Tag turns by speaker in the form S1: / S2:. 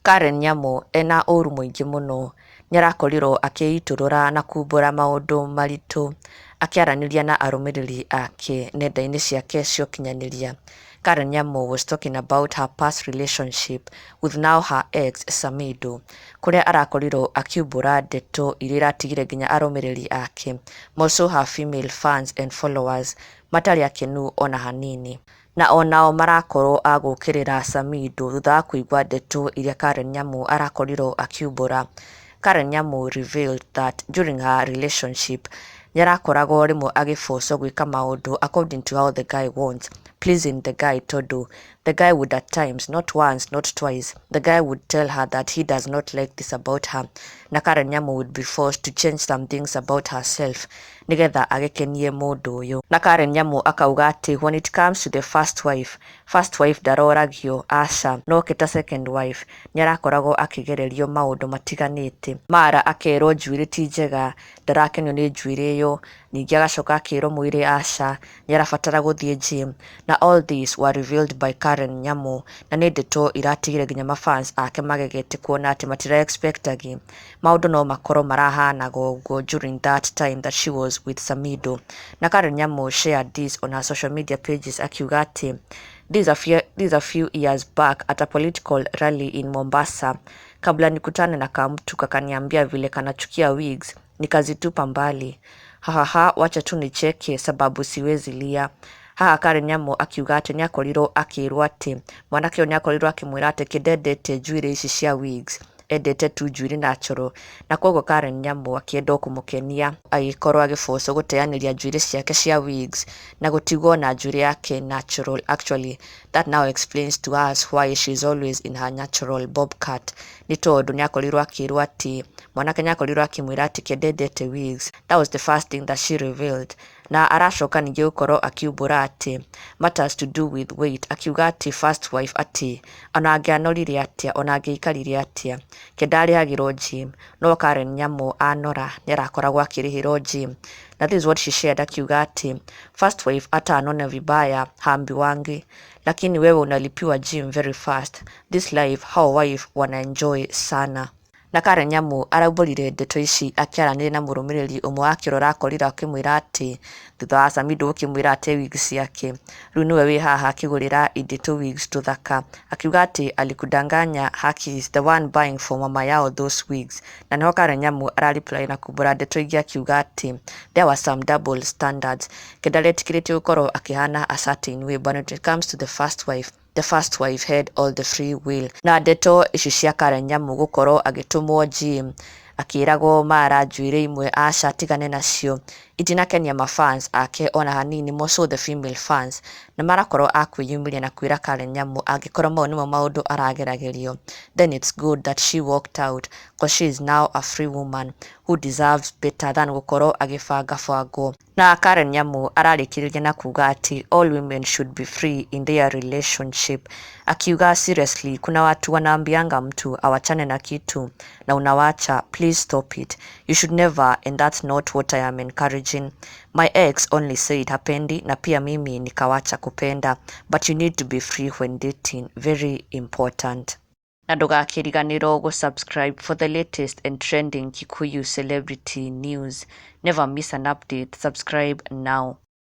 S1: Karen Nyamu ena ũru mũingĩ mũno. Nĩarakorirwo akĩitũrũra na kuumbũra maũndũ maritũ akĩaranĩria na arũmĩrĩri ake nenda-inĩ ciake cia ũkinyanĩria. Karen Nyamu was talking about her past relationship with now her ex Samido, kuria arakorirwo akiumbũra ndeto iria iratigire nginya arũmĩrĩri ake, also her female fans and followers matarĩ akenu ona hanini. Na onao marakorwo agũkĩrĩra Samido thutha wa kũigua ndeto iria Karen Nyamu arakorirwo akiumbũra. Karen Nyamu revealed that during her relationship, nĩarakoragwo rĩmwe agĩbocwo gwĩka maũndũ according to how the guy wants, pleasing the guy tondu the guy would at times, not once, not twice, the guy would tell her that he does not like this about her, na Karen Nyamu would be forced to change some things about herself nigetha agĩkenie mũndũ ũyũ. Na Karen Nyamu akauga atĩ when it comes to the first wife ndaroragio, aca, no ta second wife nĩarakoragwo akĩgererio maũndũ matiganĩte. Mara akerwo njuĩrĩ ti njega, ndarakenio nĩ njuĩrĩ ĩyo, ningĩ agacoka akerwo mwĩrĩ aca, nĩarabatara gũthiĩ gym. Na all these were revealed by Karen Nyamu, na nĩ ndeto iratigire nginya mafans ake magegete kuona atĩ matira-expectagi maũndũ no makorwo marahanaga ũguo during that time that she was with Samido. Na Karen Nyamu shared this on her social media pages akiuga atĩ these a few years back at a political rally in Mombasa, kabla nikutane na kamtu kakaniambia vile kanachukia wigs, nikazitupa mbali. Hahaha, wacha tu nicheke sababu siwezi lia. Haha Karen Nyamu akiuga atĩ nĩakorirwo akĩrwo atĩ mwanake ũyũ nĩakorirwo akĩmwĩra atĩ kendendete njuĩrĩ ici cia wigs, endete tu njuĩrĩ natural, na koguo Karen Nyamu akĩenda kũmũkenia agĩkorwo agĩbocwo gũteanĩria njuĩrĩ ciake cia wigs na gũtigwo na njuĩrĩ yake natural. Actually, that now explains to us why she's always in her natural bob cut, nĩ tondũ nĩakorirwo akĩrwo atĩ mwanake nĩakorirwo akĩmwĩra atĩ kendendete wigs. That was the first thing that she revealed. Na aracoka ningĩ gũkorwo akiumbũra atĩ matters to do with weight, akiuga atĩ first wife atĩ ona angĩanorire atĩa, ona angĩikarire atĩa, kendarĩhagĩrwo gym, no Karen Nyamu anora nĩarakoragwo akĩrĩhĩrwo gym. Na this is what she shared akiuga atĩ first wife hata anone vibaya haambiwangi, lakini wewe unalipiwa gym very fast. This life how wife wanaenjoy sana. Na Karen Nyamu araumbũrire ndeto ici akĩaranĩria na mũrũmĩrĩri ũmwe wa kĩrora akorire akĩmwĩra atĩ thutha wa Samido gũkĩmwĩra ate wigs ciake, rĩu nĩwe wĩ haha akĩgũrĩra indi tũ wigs tũthaka. Akiuga atĩ alikudanganya, Haki is the one buying for mama yao those wigs. Na nĩho Karen Nyamu arareply na kuumbũra ndeto ingĩ akiuga atĩ there were some double standards, kendaretĩkĩrĩtio gũkorwo akĩhana a certain way, but when it comes to the first wife had all the free will. Na ndeto ici cia Karen Nyamu gũkorwo agĩtũmwo gym, akĩragwo mara njuĩrĩ imwe aca tigane nacio, itinakenia mafans ake ona hanini, most of the female fans na marakorwo akwĩyumĩria na kwĩra Karen Nyamu angĩkorwo mau nĩmo maũndũ arageragerio, then it's good that she walked out, because she is now a free woman who deserves better than gũkorwo agĩbangabangwo. Na Karen Nyamu ararĩkĩrĩria na kuga atĩ all women should be free in their relationship, akiuga seriously kuna watu wanaambianga mtu awachane na kitu na unawacha, please stop it, you should never, and that's not what I am encouraging. My ex only said hapendi na pia mimi nikawacha kupenda, but you need to be free when dating, very important. Na ndũgakĩriganĩrwo gũsubscribe for the latest and trending Kikuyu celebrity news. Never miss an update, subscribe now.